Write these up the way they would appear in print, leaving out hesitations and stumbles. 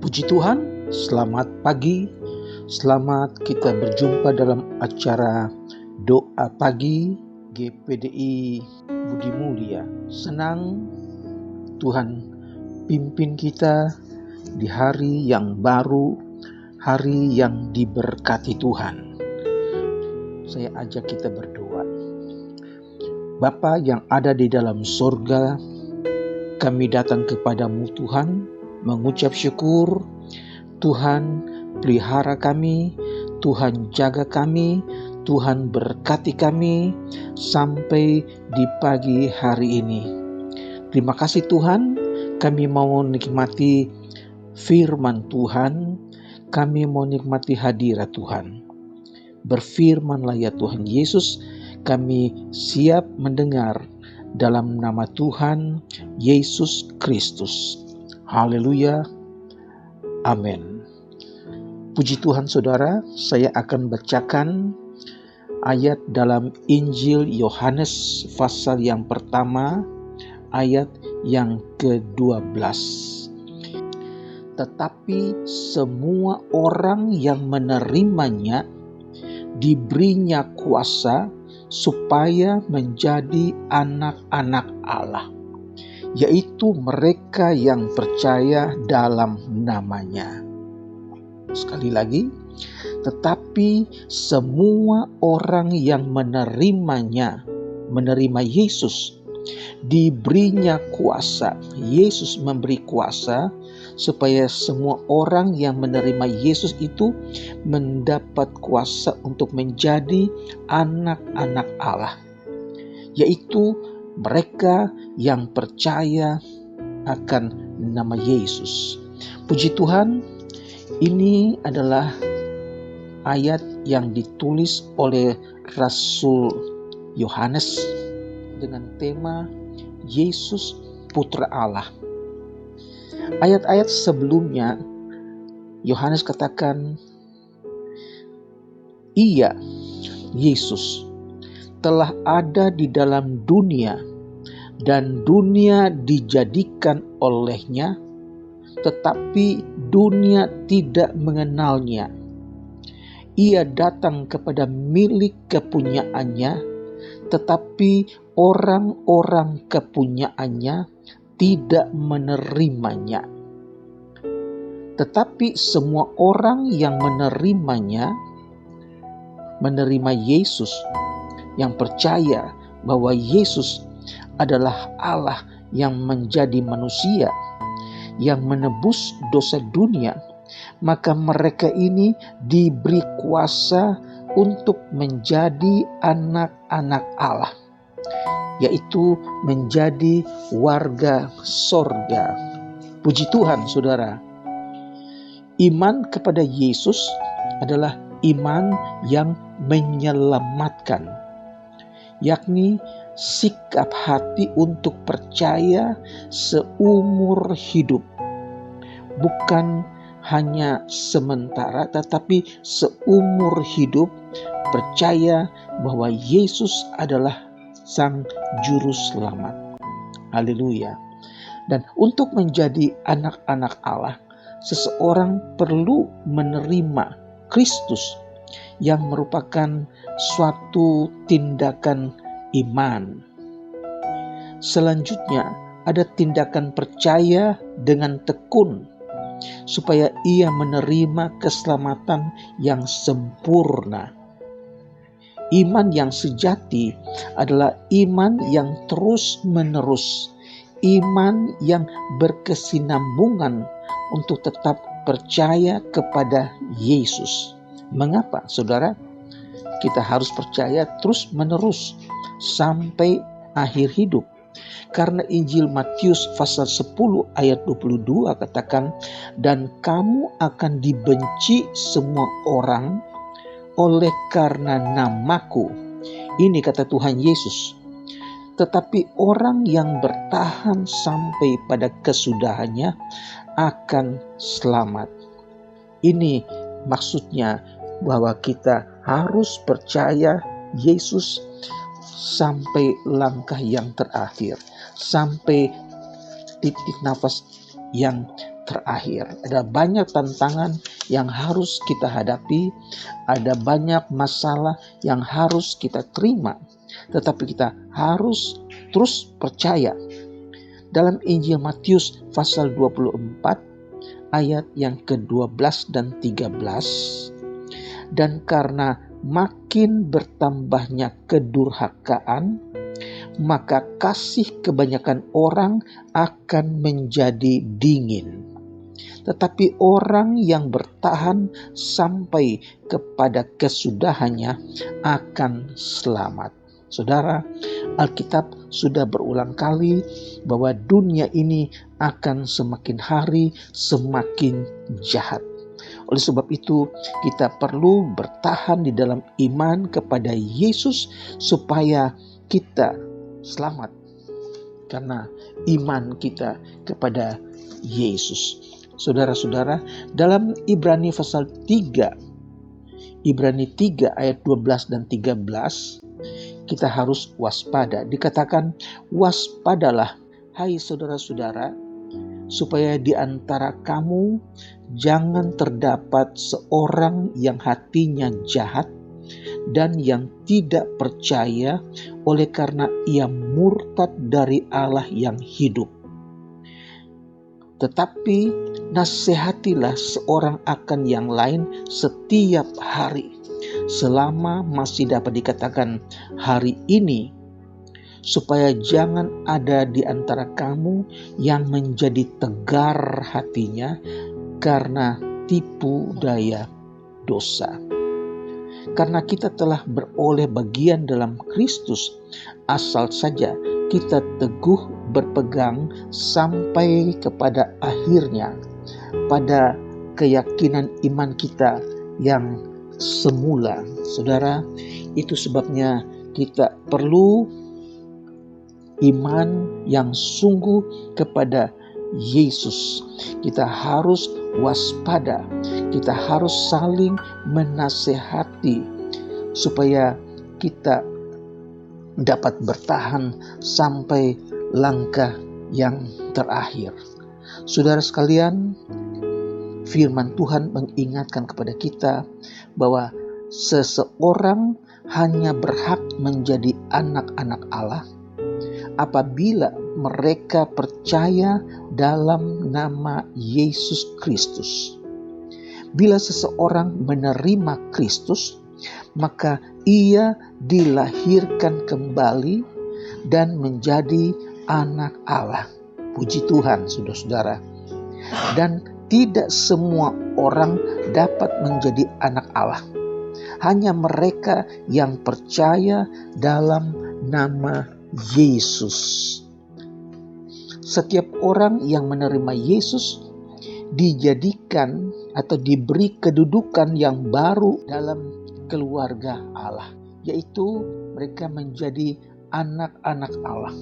Puji Tuhan, selamat pagi. Selamat kita berjumpa dalam acara doa pagi GPDI Budi Mulia. Senang Tuhan pimpin kita di hari yang baru, hari yang diberkati Tuhan. Saya ajak kita berdoa. Bapa yang ada di dalam surga, kami datang kepadamu Tuhan, mengucap syukur. Tuhan pelihara kami, Tuhan jaga kami, Tuhan berkati kami sampai di pagi hari ini. Terima kasih Tuhan, kami mau nikmati firman Tuhan, kami mau nikmati hadirat Tuhan. Berfirmanlah ya Tuhan Yesus, kami siap mendengar dalam nama Tuhan Yesus Kristus. Haleluya, amin. Puji Tuhan saudara, saya akan bacakan ayat dalam Injil Yohanes pasal yang pertama, ayat yang ke-12. Tetapi semua orang yang menerimanya diberinya kuasa supaya menjadi anak-anak Allah, yaitu mereka yang percaya dalam namanya. Sekali lagi, tetapi semua orang yang menerimanya, menerima Yesus, diberinya kuasa. Yesus memberi kuasa supaya semua orang yang menerima Yesus itu mendapat kuasa untuk menjadi anak-anak Allah, yaitu mereka yang percaya akan nama Yesus. Puji Tuhan, ini adalah ayat yang ditulis oleh Rasul Yohanes dengan tema Yesus Putra Allah. Ayat-ayat sebelumnya Yohanes katakan, Ia, Yesus, telah ada di dalam dunia dan dunia dijadikan olehnya, tetapi dunia tidak mengenalnya. Ia datang kepada milik kepunyaannya, tetapi orang-orang kepunyaannya tidak menerimanya. Tetapi semua orang yang menerimanya, menerima Yesus, yang percaya bahwa Yesus adalah Allah yang menjadi manusia, yang menebus dosa dunia, maka mereka ini diberi kuasa untuk menjadi anak-anak Allah, yaitu menjadi warga sorga. Puji Tuhan saudara, iman kepada Yesus adalah iman yang menyelamatkan, yakni sikap hati untuk percaya seumur hidup, bukan hanya sementara tetapi seumur hidup, percaya bahwa Yesus adalah Sang Juru Selamat. Haleluya. Dan untuk menjadi anak-anak Allah, seseorang perlu menerima Kristus yang merupakan suatu tindakan iman. Selanjutnya ada tindakan percaya dengan tekun supaya ia menerima keselamatan yang sempurna. Iman yang sejati adalah iman yang terus-menerus, iman yang berkesinambungan untuk tetap percaya kepada Yesus. Mengapa, saudara? Kita harus percaya terus-menerus sampai akhir hidup. Karena Injil Matius pasal 10 ayat 22 katakan, dan kamu akan dibenci semua orang oleh karena namaku. Ini kata Tuhan Yesus. Tetapi orang yang bertahan sampai pada kesudahannya akan selamat. Ini maksudnya bahwa kita harus percaya Yesus sampai langkah yang terakhir, sampai titik nafas yang terakhir. Ada banyak tantangan yang harus kita hadapi, ada banyak masalah yang harus kita terima, tetapi kita harus terus percaya. Dalam Injil Matius pasal 24 ayat yang ke-12 dan 13, dan karena makin bertambahnya kedurhakaan, maka kasih kebanyakan orang akan menjadi dingin. Tetapi orang yang bertahan sampai kepada kesudahannya akan selamat. Saudara, Alkitab sudah berulang kali bahwa dunia ini akan semakin hari semakin jahat. Oleh sebab itu, kita perlu bertahan di dalam iman kepada Yesus supaya kita selamat karena iman kita kepada Yesus. Saudara-saudara, dalam Ibrani pasal 3, Ibrani 3 ayat 12 dan 13, kita harus waspada. Dikatakan, waspadalah hai saudara-saudara, supaya di antara kamu jangan terdapat seorang yang hatinya jahat dan yang tidak percaya oleh karena ia murtad dari Allah yang hidup. Tetapi nasihatilah seorang akan yang lain setiap hari, selama masih dapat dikatakan hari ini, supaya jangan ada di antara kamu yang menjadi tegar hatinya karena tipu daya dosa. Karena kita telah beroleh bagian dalam Kristus, asal saja kita teguh berpegang sampai kepada akhirnya pada keyakinan iman kita yang semula. Saudara, itu sebabnya kita perlu iman yang sungguh kepada Yesus. Kita harus waspada, kita harus saling menasehati supaya kita dapat bertahan sampai langkah yang terakhir. Saudara sekalian, firman Tuhan mengingatkan kepada kita bahwa seseorang hanya berhak menjadi anak-anak Allah apabila mereka percaya dalam nama Yesus Kristus. Bila seseorang menerima Kristus, maka ia dilahirkan kembali dan menjadi anak Allah. Puji Tuhan, saudara-saudara. Dan tidak semua orang dapat menjadi anak Allah. Hanya mereka yang percaya dalam nama Yesus. Setiap orang yang menerima Yesus dijadikan atau diberi kedudukan yang baru dalam keluarga Allah, yaitu mereka menjadi anak-anak Allah.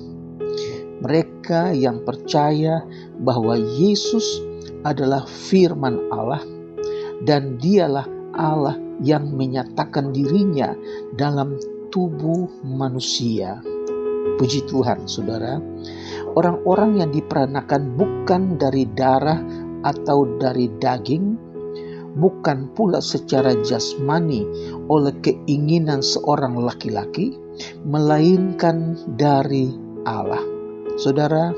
Mereka yang percaya bahwa Yesus adalah firman Allah dan dialah Allah yang menyatakan dirinya dalam tubuh manusia. Puji Tuhan, saudara. Orang-orang yang diperanakan bukan dari darah atau dari daging, bukan pula secara jasmani oleh keinginan seorang laki-laki, melainkan dari Allah. Saudara,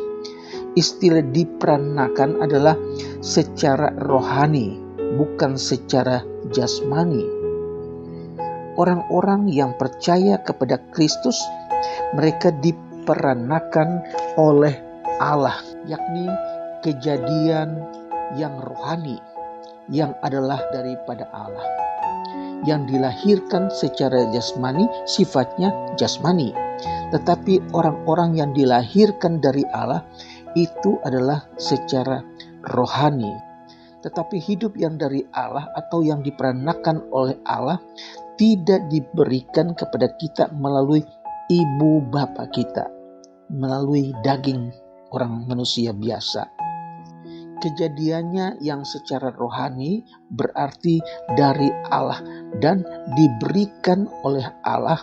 istilah diperanakan adalah secara rohani, bukan secara jasmani. Orang-orang yang percaya kepada Kristus, mereka diperanakan oleh Allah, yakni kejadian yang rohani, yang adalah daripada Allah. Yang dilahirkan secara jasmani, sifatnya jasmani. Tetapi orang-orang yang dilahirkan dari Allah, itu adalah secara rohani. Tetapi hidup yang dari Allah atau yang diperanakan oleh Allah tidak diberikan kepada kita melalui ibu bapa kita, melalui daging orang manusia biasa. Kejadiannya yang secara rohani berarti dari Allah dan diberikan oleh Allah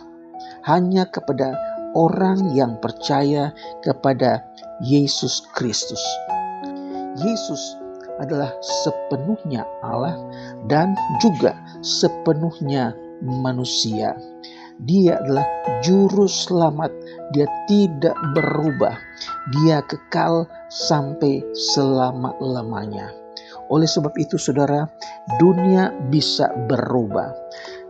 hanya kepada orang yang percaya kepada Yesus Kristus. Yesus adalah sepenuhnya Allah dan juga sepenuhnya manusia. Dia adalah juru selamat. Dia tidak berubah. Dia kekal sampai selama-lamanya. Oleh sebab itu saudara, dunia bisa berubah.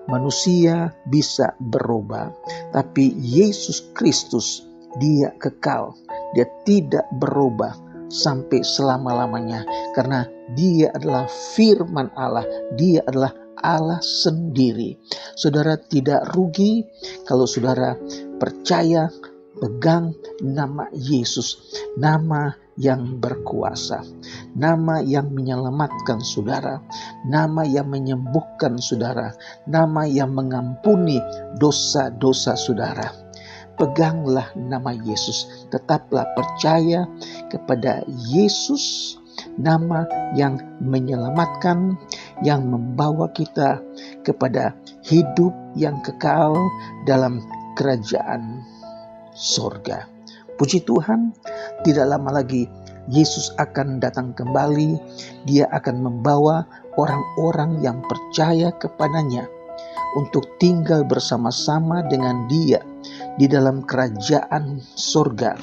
Manusia bisa berubah. Tapi Yesus Kristus, dia kekal. Dia tidak berubah sampai selama-lamanya. Karena dia adalah firman Allah. Dia adalah Allah sendiri. Saudara tidak rugi kalau saudara percaya, pegang nama Yesus, nama yang berkuasa, nama yang menyelamatkan saudara, nama yang menyembuhkan saudara, nama yang mengampuni dosa-dosa saudara. Peganglah nama Yesus, tetaplah percaya kepada Yesus, nama yang menyelamatkan, yang membawa kita kepada hidup yang kekal dalam kerajaan sorga. Puji Tuhan, tidak lama lagi Yesus akan datang kembali. Dia akan membawa orang-orang yang percaya kepadanya untuk tinggal bersama-sama dengan Dia di dalam kerajaan sorga.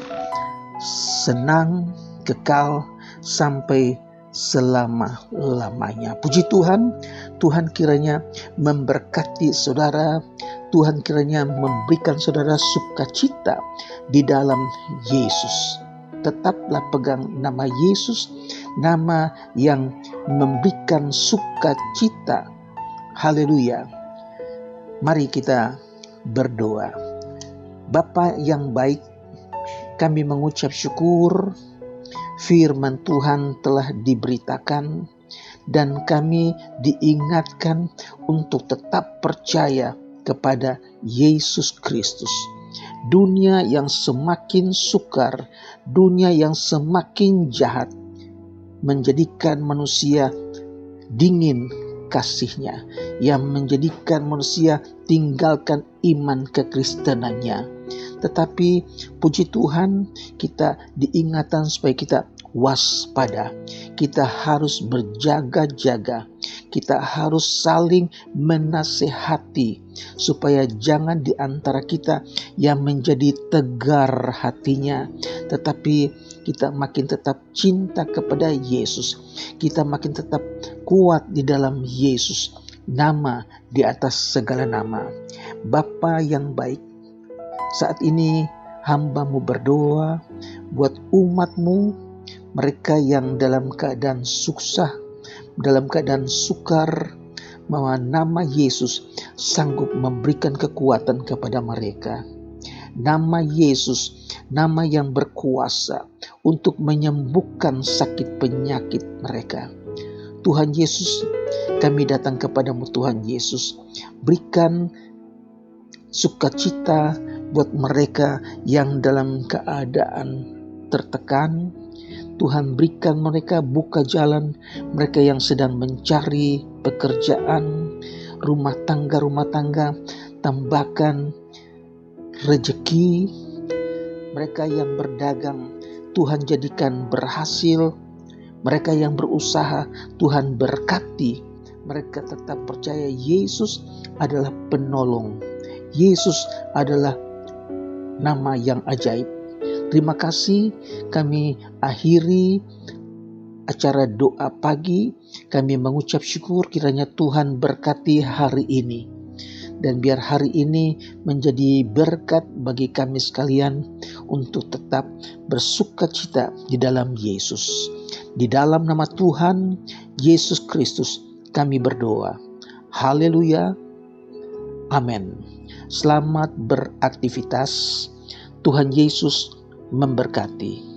Senang, kekal, sampai selama-lamanya. Puji Tuhan, Tuhan kiranya memberkati saudara. Tuhan kiranya memberikan saudara sukacita di dalam Yesus. Tetaplah pegang nama Yesus, nama yang memberikan sukacita. Haleluya. Mari kita berdoa. Bapa yang baik, kami mengucap syukur firman Tuhan telah diberitakan dan kami diingatkan untuk tetap percaya kepada Yesus Kristus. Dunia yang semakin sukar, dunia yang semakin jahat menjadikan manusia dingin kasihnya, yang menjadikan manusia tinggalkan iman kekristenannya. Tetapi puji Tuhan, kita diingatkan supaya kita waspada. Kita harus berjaga-jaga. Kita harus saling menasehati supaya jangan di antara kita yang menjadi tegar hatinya, tetapi kita makin tetap cinta kepada Yesus. Kita makin tetap kuat di dalam Yesus, nama di atas segala nama. Bapa yang baik, saat ini hamba-Mu berdoa buat umat-Mu, mereka yang dalam keadaan susah, dalam keadaan sukar, bahwa nama Yesus sanggup memberikan kekuatan kepada mereka. Nama Yesus, nama yang berkuasa untuk menyembuhkan sakit penyakit mereka. Tuhan Yesus, kami datang kepadamu Tuhan Yesus. Berikan sukacita buat mereka yang dalam keadaan tertekan. Tuhan berikan mereka buka jalan, mereka yang sedang mencari pekerjaan, rumah tangga, tambahkan rezeki. Mereka yang berdagang, Tuhan jadikan berhasil. Mereka yang berusaha, Tuhan berkati. Mereka tetap percaya Yesus adalah penolong. Yesus adalah nama yang ajaib. Terima kasih, kami akhiri acara doa pagi. Kami mengucap syukur kiranya Tuhan berkati hari ini. Dan biar hari ini menjadi berkat bagi kami sekalian untuk tetap bersukacita di dalam Yesus. Di dalam nama Tuhan Yesus Kristus kami berdoa. Haleluya. Amin. Selamat beraktivitas. Tuhan Yesus memberkati.